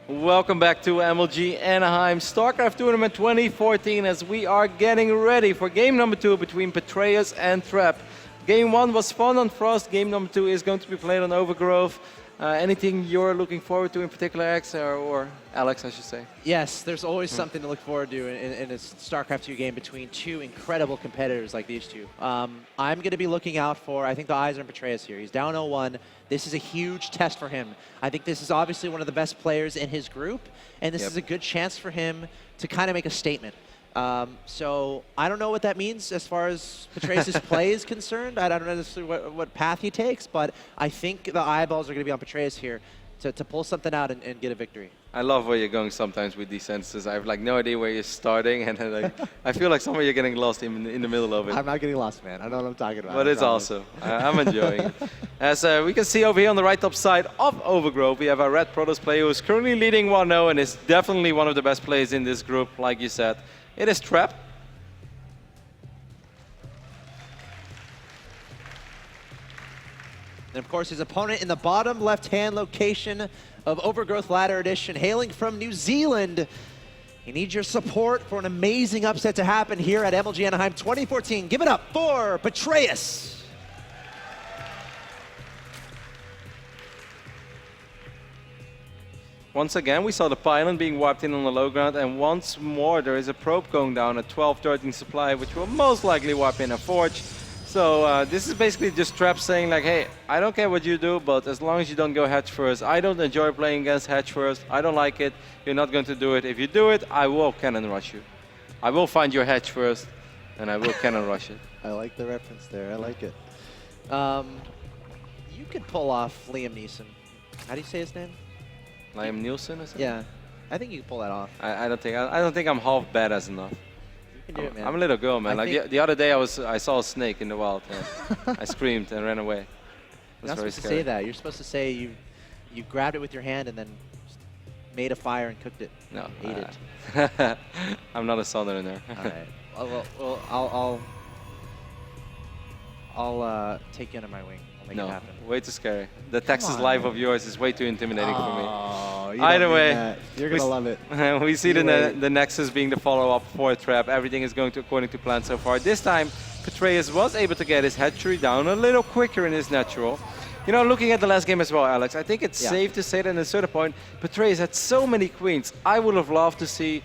Welcome back to MLG Anaheim StarCraft Tournament 2014 as we are getting ready for game number 2 between Petraeus and Trap. Game 1 was fun on Frost, game number 2 is going to be played on Overgrowth. Anything you're looking forward to in particular, X, or Alex, I should say? Yes, there's always something to look forward to in a StarCraft 2 game between two incredible competitors like these two. I'm going to be looking out for, I think the eyes are on Petraeus here. He's down 0-1. This is a huge test for him. I think this is obviously one of the best players in his group, and this is a good chance for him to kind of make a statement. So I don't know what that means as far as Petraeus' play is concerned. I don't know necessarily what path he takes, but I think the eyeballs are going to be on Petraeus here to pull something out and get a victory. I love where you're going sometimes with these sentences. I have like no idea where you're starting, and like, I feel like somewhere you're getting lost in the middle of it. I'm not getting lost, man. I know what I'm talking about. But it's awesome. I'm enjoying it. As we can see over here on the right top side of Overgrowth, we have a Red Protoss player who is currently leading 1-0 and is definitely one of the best players in this group, like you said. It is Trap. And of course, his opponent in the bottom left-hand location of Overgrowth Ladder Edition, hailing from New Zealand. He needs your support for an amazing upset to happen here at MLG Anaheim 2014. Give it up for Petraeus. Once again, we saw the pylon being wiped in on the low ground, and once more there is a probe going down at 12-13 supply, which will most likely wipe in a forge. So this is basically just Trap saying like, hey, I don't care what you do, but as long as you don't go hedge first. I don't enjoy playing against hedge first. I don't like it. You're not going to do it. If you do it, I will cannon rush you. I will find your hedge first, and I will cannon rush it. I like the reference there. I like it. You could pull off Liam Neeson. How do you say his name? Liam Nielsen or something? Yeah, I think you can pull that off. I don't think I'm half badass enough. You can do it, man. I'm a little girl, man. Like the other day, I saw a snake in the wild. And I screamed and ran away. You're not supposed to say that. You're supposed to say you grabbed it with your hand and then made a fire and cooked it. No, ate it. I'm not a southerner. All right. Well, I'll take you under my wing. I'll make it happen. Way too scary. The Texas life of yours is way too intimidating for me. Either way, you're gonna love it. We see the Nexus being the follow-up for Trap. Everything is going according to plan so far. This time, Petraeus was able to get his hatchery down a little quicker in his natural. You know, looking at the last game as well, Alex, I think it's safe to say that at a certain point, Petraeus had so many queens. I would have loved to see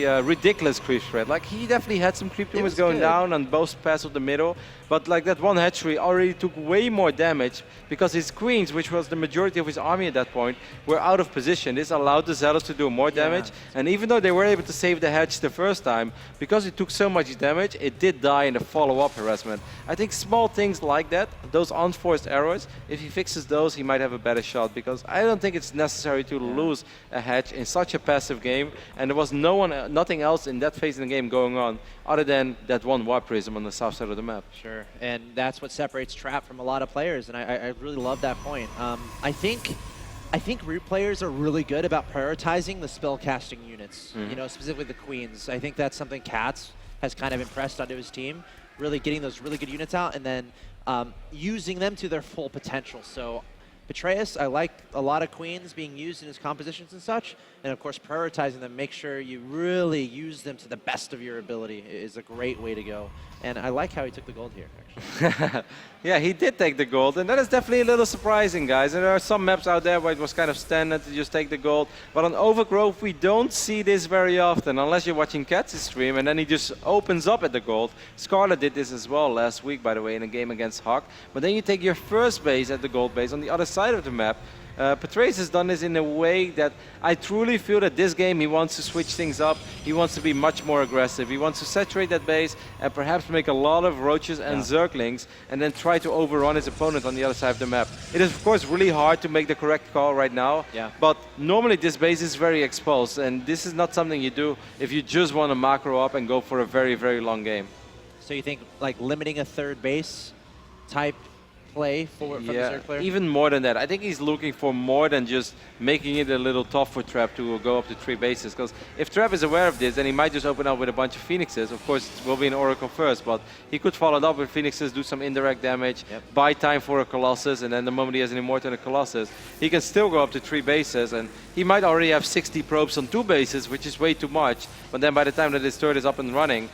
ridiculous creep spread. Like, he definitely had some creep tumors going down on both paths of the middle, but like that one hatchery already took way more damage because his queens, which was the majority of his army at that point, were out of position. This allowed the Zealots to do more damage, and even though they were able to save the hatch the first time, because it took so much damage, it did die in the follow-up harassment. I think small things like that, those unforced errors, if he fixes those, he might have a better shot, because I don't think it's necessary to lose a hatch in such a passive game, and there was nothing else in that phase in the game going on other than that one warp prism on the south side of the map. Sure, and that's what separates Trap from a lot of players, and I really love that point. I think root players are really good about prioritizing the spell casting units, you know, specifically the queens. I think that's something Katz has kind of impressed onto his team, really getting those really good units out and then using them to their full potential. So Petraeus, I like a lot of queens being used in his compositions and such, and of course prioritizing them, make sure you really use them to the best of your ability is a great way to go. And I like how he took the gold here, actually. Yeah, he did take the gold, and that is definitely a little surprising, guys. And there are some maps out there where it was kind of standard to just take the gold, but on Overgrowth we don't see this very often, unless you're watching Katz's stream, and then he just opens up at the gold. Scarlet did this as well last week, by the way, in a game against Hawk. But then you take your first base at the gold base on the other side of the map. Petraeus has done this in a way that I truly feel that this game he wants to switch things up. He wants to be much more aggressive. He wants to saturate that base and perhaps make a lot of roaches and zerglings and then try to overrun his opponent on the other side of the map. It is of course really hard to make the correct call right now, but normally this base is very exposed, and this is not something you do if you just want to macro up and go for a very, very long game. So you think like limiting a third base type play from the Zerg player? Even more than that. I think he's looking for more than just making it a little tough for Trap to go up to 3 bases. Because if Trap is aware of this, then he might just open up with a bunch of Phoenixes. Of course, it will be an Oracle first, but he could follow it up with Phoenixes, do some indirect damage, buy time for a Colossus, and then the moment he has an Immortal and a Colossus, he can still go up to 3 bases. And he might already have 60 probes on 2 bases, which is way too much. But then by the time that his turret is up and running,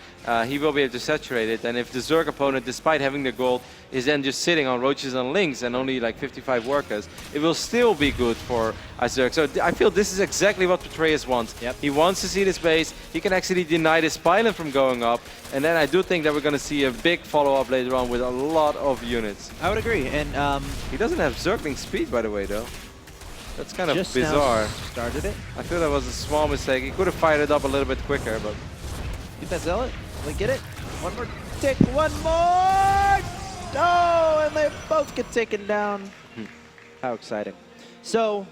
he will be able to saturate it. And if the Zerg opponent, despite having the gold, is then just sitting on roaches and links and only like 55 workers, it will still be good for a Zerg. So I feel this is exactly what Petraeus wants. Yep. He wants to see this base. He can actually deny this pylon from going up. And then I do think that we're going to see a big follow-up later on with a lot of units. I would agree. And he doesn't have Zergling speed, by the way, though. That's kind of just bizarre. Now started it. I feel that was a small mistake. He could have fired it up a little bit quicker, but... Get that Zealot. Will he get it? One more tick. One more! No! And they both get taken down. How exciting. So,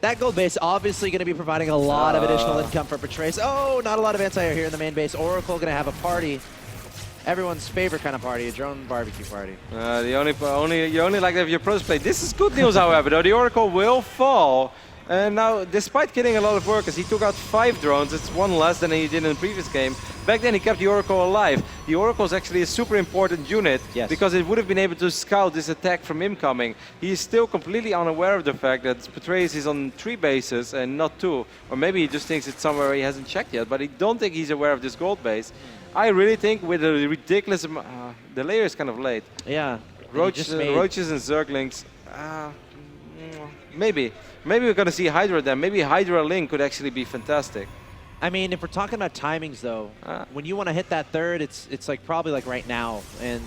that gold base obviously going to be providing a lot of additional income for Petraeus. Oh, not a lot of anti-air here in the main base. Oracle going to have a party. Everyone's favorite kind of party, a drone barbecue party. You only like that if your pros play. This is good news, however, though. The Oracle will fall. And now, despite killing a lot of workers, he took out 5 drones. It's 1 less than he did in the previous game. Back then, he kept the Oracle alive. The Oracle is actually a super important unit because it would have been able to scout this attack from incoming. He is still completely unaware of the fact that Petraeus is on 3 bases and not 2. Or maybe he just thinks it's somewhere he hasn't checked yet, but I don't think he's aware of this gold base. I really think with a ridiculous the layer is kind of late. Yeah. Roaches and Zerglings. Maybe we're going to see Hydra then. Maybe Hydra Link could actually be fantastic. I mean, if we're talking about timings, though, when you want to hit that third, it's like probably like right now. And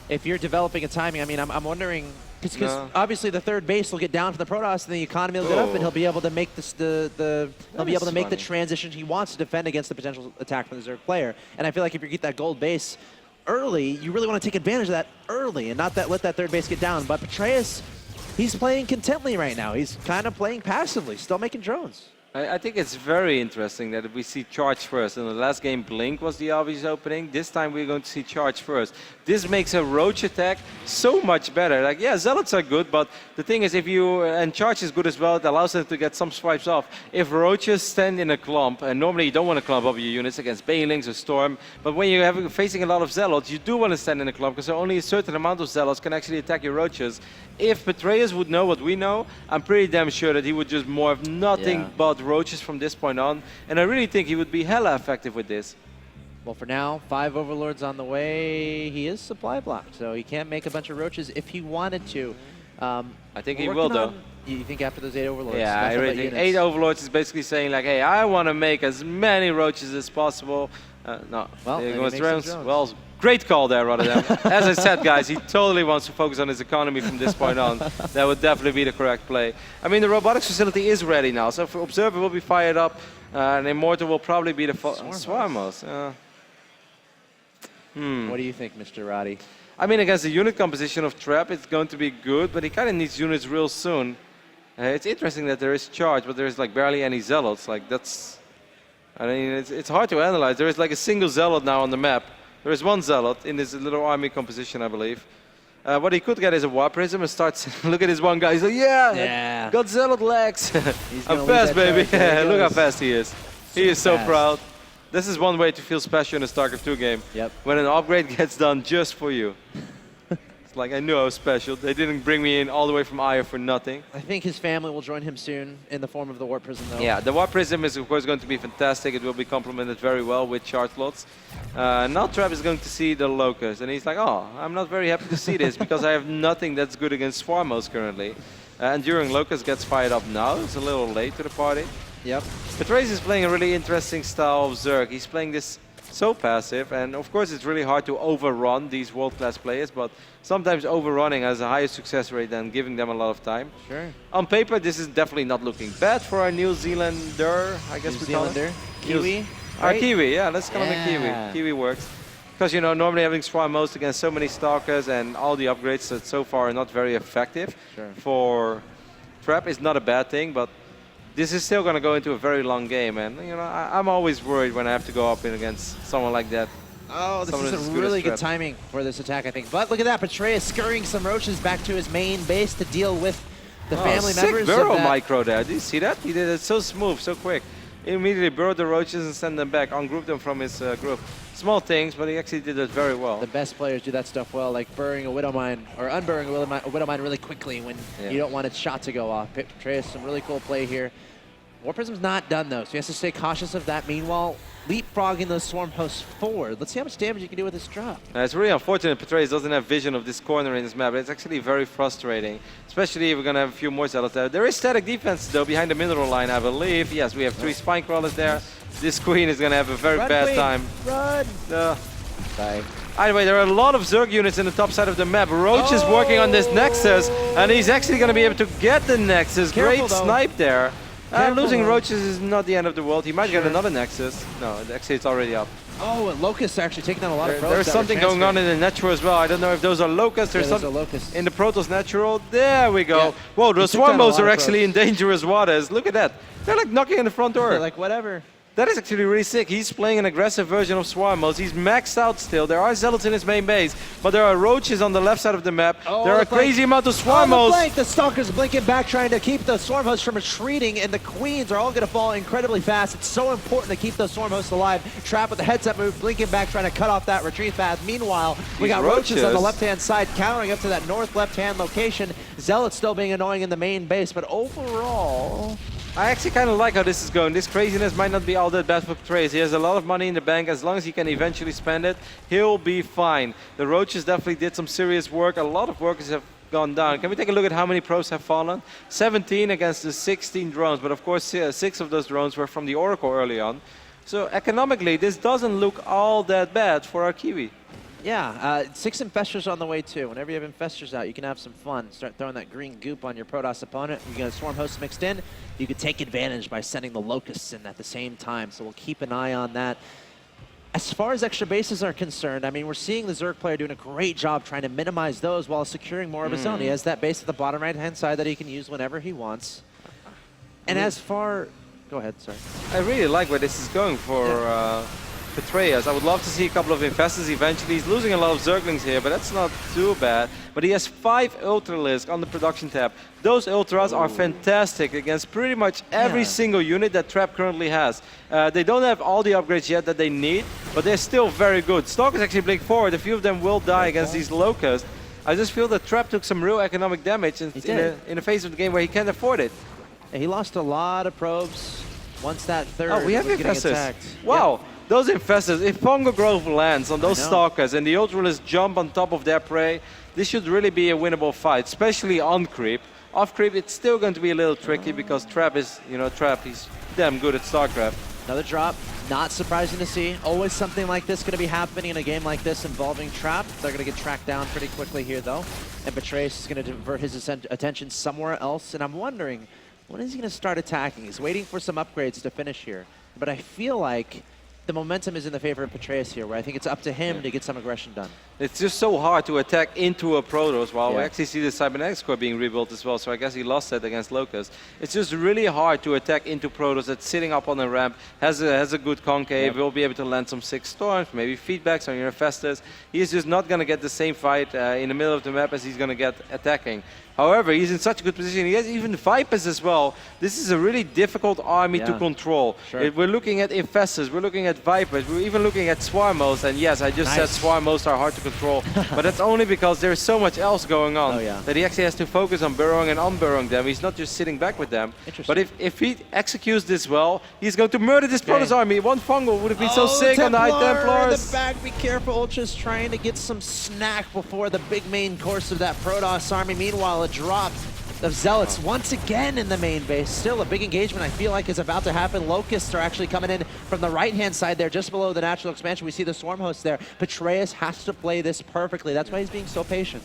if you're developing a timing, I mean, I'm wondering because obviously the third base will get down to the Protoss, and the economy will get up, and he'll be able to make this he'll be able to make the transition he wants to defend against the potential attack from the Zerg player. And I feel like if you get that gold base early, you really want to take advantage of that early and not let that third base get down. But Petraeus, he's playing contently right now. He's kind of playing passively, still making drones. I think it's very interesting that we see Charge first. In the last game, Blink was the obvious opening. This time, we're going to see Charge first. This makes a Roach attack so much better. Like, yeah, Zealots are good, but the thing is, and Charge is good as well, it allows them to get some swipes off. If Roaches stand in a clump, and normally you don't want to clump up your units against Banelings or Storm, but when you're facing a lot of Zealots, you do want to stand in a clump, because only a certain amount of Zealots can actually attack your Roaches. If Petraeus would know what we know, I'm pretty damn sure that he would just morph nothing but Roaches from this point on, and I really think he would be hella effective with this. Well, for now, 5 Overlords on the way. He is supply blocked, so he can't make a bunch of Roaches if he wanted to. I think he will, though. You think after those 8 Overlords? Yeah, I really think 8 Overlords is basically saying, like, hey, I want to make as many Roaches as possible. No, well, there goes drones. Well, great call there, Rotterdam. As I said, guys, he totally wants to focus on his economy from this point on. That would definitely be the correct play. I mean, the robotics facility is ready now, so for Observer will be fired up, and Immortal will probably be the Swarmos. What do you think, Mr. Roddy? I mean, against the unit composition of Trap, it's going to be good, but he kind of needs units real soon. It's interesting that there is Charge, but there's like barely any Zealots. Like, that's... I mean, it's hard to analyze. There is like a single Zealot now on the map. There is 1 Zealot in this little army composition, I believe. What he could get is a War Prism and starts... Look at this one guy. He's like, yeah. Got Zealot legs. I'm fast, baby. Look how fast he is. He is so proud. This is one way to feel special in a StarCraft 2 game. Yep. When an upgrade gets done just for you. It's like, I knew I was special. They didn't bring me in all the way from Aya for nothing. I think his family will join him soon in the form of the Warp Prism, though. Yeah, the Warp Prism is, of course, going to be fantastic. It will be complemented very well with charge slots. Now Trap is going to see the Locust, and he's like, oh, I'm not very happy to see this because I have nothing that's good against Swarmos currently. And during Locust gets fired up now. It's a little late to the party. Yep. Petraeus is playing a really interesting style of Zerg. He's playing this so passive, and of course it's really hard to overrun these world-class players, but sometimes overrunning has a higher success rate than giving them a lot of time. Sure. On paper, this is definitely not looking bad for our New Zealander, I guess we call it. Kiwi? Our Kiwi, yeah, let's call him a Kiwi. Kiwi works. Because, you know, normally having Swarm most against so many Stalkers and all the upgrades that so far are not very effective for Trap is not a bad thing, but this is still going to go into a very long game, and you know I'm always worried when I have to go up against someone like that. Oh, this is a really good timing for this attack, I think. But look at that, Petraeus scurrying some Roaches back to his main base to deal with the family members. Sick burrow micro there. Did you see that? He did it so smooth, so quick. He immediately burrowed the Roaches and sent them back, ungrouped them from his group. Small things, but he actually did it very well. The best players do that stuff well, like burying a Widow Mine or unburying a Widow Mine really quickly when you don't want its shot to go off. Petraeus, some really cool play here. War Prism's not done, though, so he has to stay cautious of that. Meanwhile, leapfrogging those Swarm Hosts forward. Let's see how much damage you can do with this drop. It's really unfortunate Petraeus doesn't have vision of this corner in this map. It's actually very frustrating, especially if we're going to have a few more Zealots there. There is static defense, though, behind the mineral line, I believe. Yes, we have 3 Spine Crawlers there. This Queen is going to have a very bad Queen. time. Run! Bye. Either way, there are a lot of Zerg units in the top side of the map. Roach is working on this Nexus, and he's actually going to be able to get the Nexus. Careful, Great though. snipe there. Losing though. Roaches is not the end of the world. He might get another Nexus. No, actually it's already up. Oh, and Locust are actually taking down a lot of probes. There's that were something going on in the natural as well. I don't know if those are Locusts. There's there's some a Locust. in the Protoss natural. There we go. Yeah. Whoa, those He took down a Swarmos lot are of actually in probes. dangerous waters. Look at that. They're like knocking on the front door. Like, whatever. That is actually really sick. He's playing an aggressive version of Swarmos. He's maxed out still. There are Zealots in his main base, but there are Roaches on the left side of the map. Oh, there are a the flank. crazy amount of On the Swarmos. flank, the Stalkers blinking back, trying to keep the Swarm Hosts from retreating, and the Queens are all going to fall incredibly fast. It's so important to keep those Swarm Hosts alive. Trap with the heads-up move, blinking back, trying to cut off that retreat path. Meanwhile, we These got Roaches on the Roaches. left-hand side, countering up to that north left-hand location. Zealots still being annoying in the main base, but overall... I actually kind of like how this is going. This craziness might not be all that bad for Petraeus. He has a lot of money in the bank. As long as he can eventually spend it, he'll be fine. The Roaches definitely did some serious work. A lot of workers have gone down. Can we take a look at how many pros have fallen? 17 against the 16 drones, but of course 6 of those drones were from the Oracle early on. So economically, this doesn't look all that bad for our Kiwi. Yeah, 6 Infestors on the way too. Whenever you have Infestors out, you can have some fun. Start throwing that green goop on your Protoss opponent. You get a Swarm Host mixed in. You could take advantage by sending the Locusts in at the same time. So we'll keep an eye on that. As far as extra bases are concerned, I mean, we're seeing the Zerg player doing a great job trying to minimize those while securing more of his own. He has that base at the bottom right-hand side that he can use whenever he wants. And as far... Go ahead, sorry. I really like where this is going for Petraeus. I would love to see a couple of Infestors eventually. He's losing a lot of Zerglings here, but that's not too bad. But he has 5 Ultralisk on the production tab. Those Ultras are fantastic against pretty much every single unit that Trap currently has. They don't have all the upgrades yet that they need, but they're still very good. Stalkers actually blink forward. A few of them will die against these Locusts. I just feel that Trap took some real economic damage in a phase of the game where he can't afford it. Yeah, he lost a lot of probes once that third Oh, we have was getting Infestors. attacked. Wow. Yeah. Those Infestors, if Fungo Grove lands on those know. Stalkers and the Ultralists jump on top of their prey, this should really be a winnable fight, especially on creep. Off creep, it's still going to be a little tricky because Trap is, Trap, he's damn good at StarCraft. Another drop, not surprising to see. Always something like this going to be happening in a game like this involving Trap. They're going to get tracked down pretty quickly here, though. And Petraeus is going to divert his attention somewhere else. And I'm wondering, when is he going to start attacking? He's waiting for some upgrades to finish here. But I feel like the momentum is in the favor of Petraeus here, where I think it's up to him to get some aggression done. It's just so hard to attack into a Protoss while we actually see the Cybernetics core being rebuilt as well, so I guess he lost that against Locust. It's just really hard to attack into Protoss that's sitting up on the ramp, has a good concave, will be able to land some 6 storms, maybe feedbacks on your Infestors. He's just not going to get the same fight in the middle of the map as he's going to get attacking. However, he's in such a good position. He has even Vipers as well. This is a really difficult army to control. Sure. We're looking at Infestors, we're looking at Vipers, we're even looking at Swarmos, and yes, I just said Swarmos are hard to control, but that's only because there's so much else going on that he actually has to focus on burrowing and unburrowing them. He's not just sitting back with them. But if he executes this well, he's going to murder this Protoss army. One fungal would have been so sick on the High Templars. In the back, be careful. Ultra's trying to get some snack before the big main course of that Protoss army. Meanwhile, a drop of Zealots once again in the main base. Still a big engagement I feel like is about to happen. Locusts are actually coming in from the right-hand side there, just below the natural expansion. We see the Swarm Host there. Petraeus has to play this perfectly. That's why he's being so patient.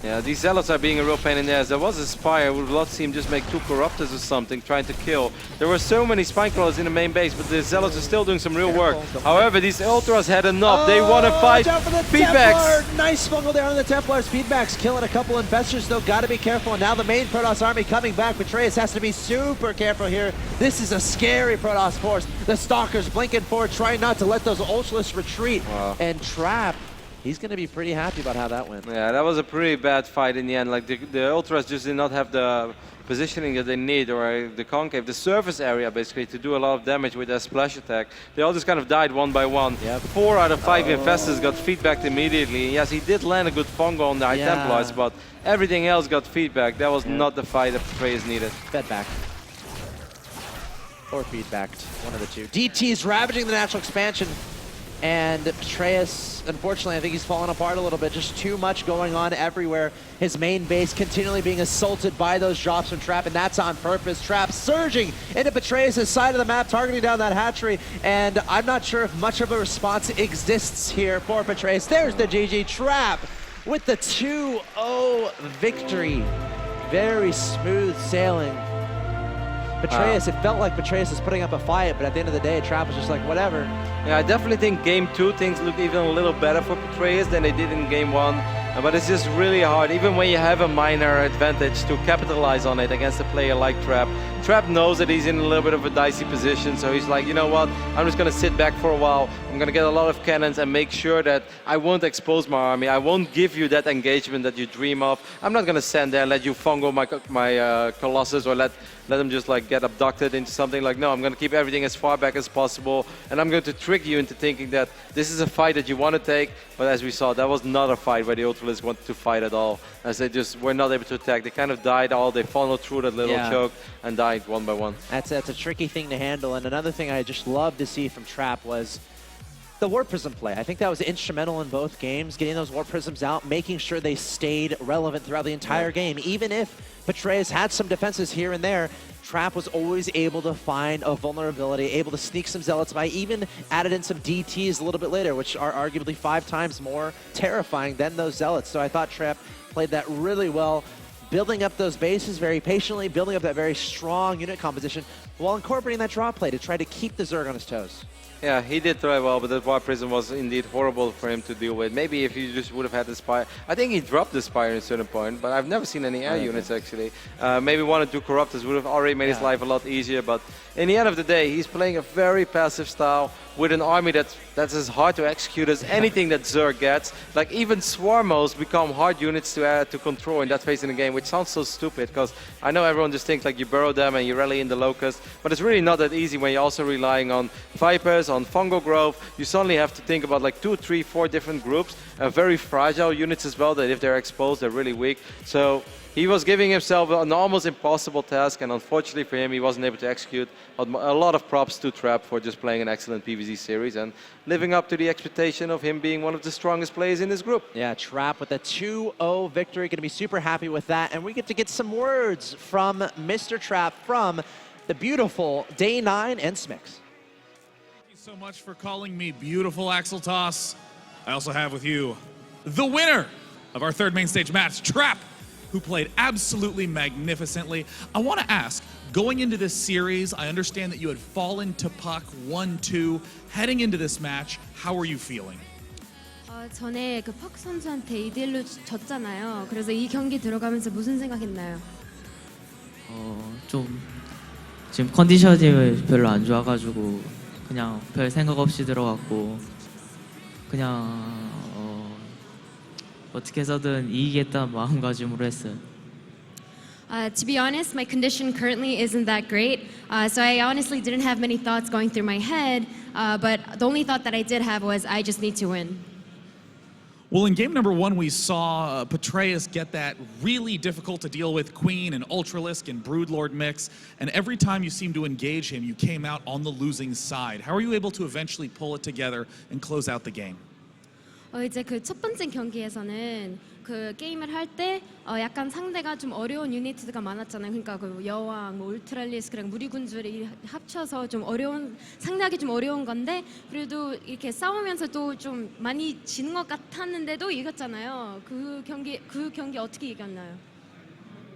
Yeah, these Zealots are being a real pain in the ass. There was a Spire. I would love to see him just make 2 Corruptors or something, trying to kill. There were so many Spine Crawlers in the main base, but the Zealots are still doing some real work. However, these Ultras had enough. They want to fight feedbacks. Nice fungal there on the Templars. Feedbacks killing a couple Infestors, though. Got to be careful. And now the main Protoss army coming back. Petraeus has to be super careful here. This is a scary Protoss force. The Stalkers blinking forward, trying not to let those Ultralists retreat. And Trap, he's going to be pretty happy about how that went. Yeah, that was a pretty bad fight in the end. Like the Ultras just did not have the positioning that they need, or the concave, the surface area basically, to do a lot of damage with their splash attack. They all just kind of died one by one. 4 out of 5 Infestors got feedbacked immediately. And yes, he did land a good fungal on the High Templars, but everything else got feedback. That was not the fight that Petraeus needed. Fed back. or feed-backed, one of the two. DT's ravaging the natural expansion, and Petraeus, unfortunately, I think he's fallen apart a little bit. Just too much going on everywhere. His main base continually being assaulted by those drops from Trap, and that's on purpose. Trap surging into Petraeus' side of the map, targeting down that hatchery, and I'm not sure if much of a response exists here for Petraeus. There's the GG. Trap with the 2-0 victory. Very smooth sailing. Petraeus, it felt like Petraeus was putting up a fight, but at the end of the day, Trap was just like, whatever. Yeah, I definitely think game 2 things look even a little better for Petraeus than they did in game 1. But it's just really hard, even when you have a minor advantage, to capitalize on it against a player like Trap. Trap knows that he's in a little bit of a dicey position, so he's like, you know what, I'm just going to sit back for a while. I'm going to get a lot of cannons and make sure that I won't expose my army. I won't give you that engagement that you dream of. I'm not going to stand there and let you fungo my Colossus, or let them just like get abducted into something. Like, no, I'm going to keep everything as far back as possible, and I'm going to trick you into thinking that this is a fight that you want to take. But as we saw, that was not a fight where the Ultralists wanted to fight at all, as they just were not able to attack. They kind of died all. They funneled through that little choke and died one by one. That's a tricky thing to handle. And another thing I just love to see from Trap was the Warp Prism play. I think that was instrumental in both games, getting those Warp Prisms out, making sure they stayed relevant throughout the entire game. Even if Petraeus had some defenses here and there, Trap was always able to find a vulnerability, able to sneak some Zealots by, even added in some DTs a little bit later, which are arguably 5 times more terrifying than those Zealots. So I thought Trap played that really well, building up those bases very patiently, building up that very strong unit composition, while incorporating that draw play to try to keep the Zerg on his toes. Yeah, he did try well, but that Warp Prism was indeed horrible for him to deal with. Maybe if he just would have had the Spire. I think he dropped the Spire at a certain point, but I've never seen any air units actually. Maybe 1 or 2 Corruptors would have already made his life a lot easier, but in the end of the day, he's playing a very passive style with an army that's as hard to execute as anything that Zerg gets. Like, even Swarmos become hard units to control in that phase in the game, which sounds so stupid, because I know everyone just thinks like you burrow them and you rally in the Locust, but it's really not that easy when you're also relying on Vipers, on Fungal Grove. You suddenly have to think about like 2, 3, 4 different groups, very fragile units as well, that if they're exposed, they're really weak. So he was giving himself an almost impossible task, and unfortunately for him, he wasn't able to execute. A lot of props to Trap for just playing an excellent PvZ series and living up to the expectation of him being one of the strongest players in this group. Yeah, Trap with a 2-0 victory. Going to be super happy with that. And we get to get some words from Mr. Trap from the beautiful Day 9 and Smix. Thank you so much for calling me beautiful, Axel Toss. I also have with you the winner of our third main stage match, Trap, who played absolutely magnificently. I want to ask, going into this series, I understand that you had fallen to Puck 1-2. Heading into this match, how are you feeling? 전에 그 퍽 선수한테 2대1로 졌잖아요. 그래서 이 경기 들어가면서 무슨 생각했나요? 좀 지금 컨디션이 별로 안 좋아가지고 그냥 별 생각 없이 들어갔고 그냥 어떻게 해서든 이기겠다는 마음가짐으로 했어요. To be honest, my condition currently isn't that great, so I honestly didn't have many thoughts going through my head, but the only thought that I did have was I just need to win. Well, in game number 1, we saw Petraeus get that really difficult to deal with Queen and Ultralisk and Broodlord mix, and every time you seemed to engage him, you came out on the losing side. How are you able to eventually pull it together and close out the game? 이제 그 첫 번째 경기에서는 그 게임을 할 때 약간 상대가 좀 어려운 유니트가 많았잖아요. 그러니까 그 여왕, 뭐 울트랄리스크랑 무리군주를 합쳐서 좀 상대하기 좀 어려운 건데, 그래도 이렇게 싸우면서도 좀 많이 지는 것 같았는데도 이겼잖아요. 그 경기 어떻게 이겼나요?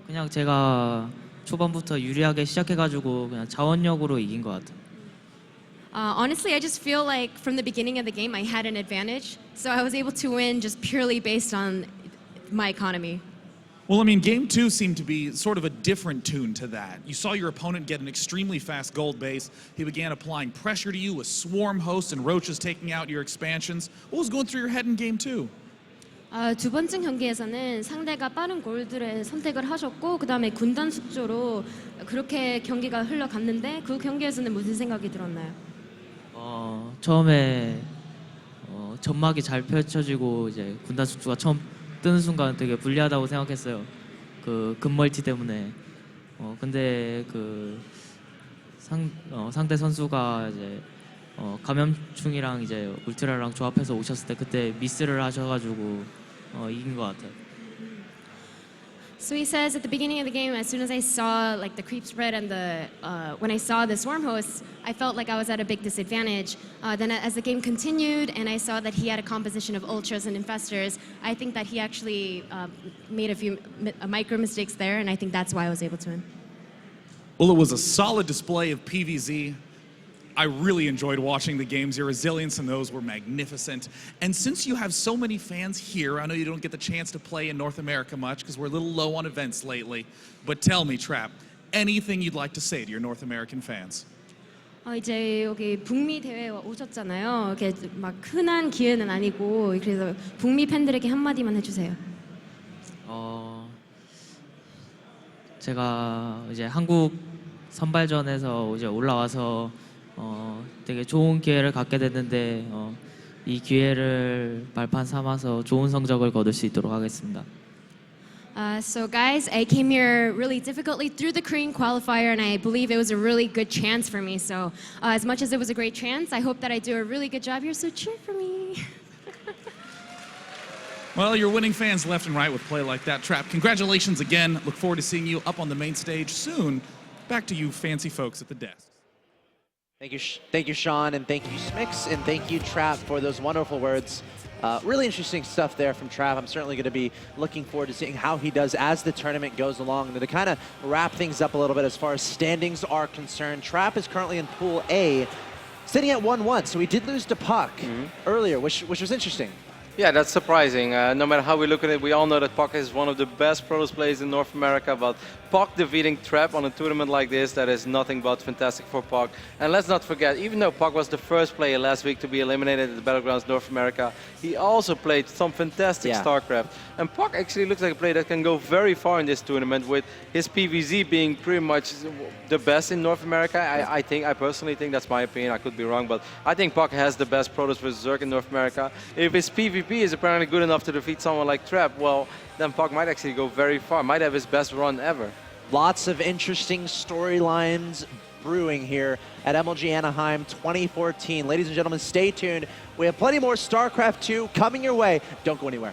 그냥 제가 초반부터 유리하게 시작해가지고 그냥 자원력으로 이긴 것 같아요. Honestly, I just feel like from the beginning of the game I had an advantage, so I was able to win just purely based on my economy. Well, I mean, game 2 seemed to be sort of a different tune to that. You saw your opponent get an extremely fast gold base. He began applying pressure to you with swarm hosts and roaches taking out your expansions. What was going through your head in game 2? 두 번째 경기에서는 상대가 빠른 골드를 선택을 하셨고, 그 다음에 군단 숙조로 그렇게 경기가 흘러갔는데, 그 경기에서는 무슨 생각이 들었나요? 처음에 점막이 잘 펼쳐지고 이제 군단 숙주가 처음 뜨는 순간 되게 불리하다고 생각했어요. 그 금멀티 때문에. 근데 그 상대 선수가 이제 감염충이랑 이제 울트라랑 조합해서 오셨을 때 그때 미스를 하셔가지고 이긴 것 같아요. So he says at the beginning of the game, as soon as I saw like the creep spread and the when I saw the swarm hosts, I felt like I was at a big disadvantage. Then as the game continued and I saw that he had a composition of ultras and infestors, I think that he actually made a few micro mistakes there, and I think that's why I was able to win. Well, it was a solid display of PVZ. I really enjoyed watching the games. Your resilience in those were magnificent. And since you have so many fans here, I know you don't get the chance to play in North America much because we're a little low on events lately. But tell me, Trap, anything you'd like to say to your North American fans? 이제 여기 북미 대회 오셨잖아요. 이렇게 막 흔한 기회는 아니고 그래서 북미 팬들에게 한마디만 해주세요. 제가 이제 한국 선발전에서 이제 올라와서 되게 좋은 기회를 갖게 됐는데 이 기회를 발판 삼아서 좋은 성적을 거둘 수 있도록 하겠습니다. So guys, I came here really difficultly through the Korean qualifier, and I believe it was a really good chance for me. So as much as it was a great chance, I hope that I do a really good job here. So cheer for me. Well, you're winning fans left and right with play like that. Trap, congratulations again. Look forward to seeing you up on the main stage soon. Back to you fancy folks at the desk. Thank you, Sean, and thank you, Smix, and thank you, Trap, for those wonderful words. Really interesting stuff there from Trap. I'm certainly going to be looking forward to seeing how he does as the tournament goes along. And to kind of wrap things up a little bit as far as standings are concerned, Trap is currently in Pool A, sitting at 1-1. So he did lose to Puck earlier, which was interesting. Yeah, that's surprising. No matter how we look at it, we all know that Puck is one of the best Protoss players in North America, but Puck defeating Trap on a tournament like this, that is nothing but fantastic for Puck. And let's not forget, even though Puck was the first player last week to be eliminated at the Battlegrounds North America, he also played some fantastic StarCraft. And Puck actually looks like a player that can go very far in this tournament, with his PVZ being pretty much the best in North America. I personally think, that's my opinion, I could be wrong, but I think Puck has the best Protoss versus Zerg in North America. If his PvP is apparently good enough to defeat someone like Trap, well, then Puck might actually go very far, might have his best run ever. Lots of interesting storylines brewing here at MLG Anaheim 2014. Ladies and gentlemen, stay tuned. We have plenty more StarCraft 2 coming your way. Don't go anywhere.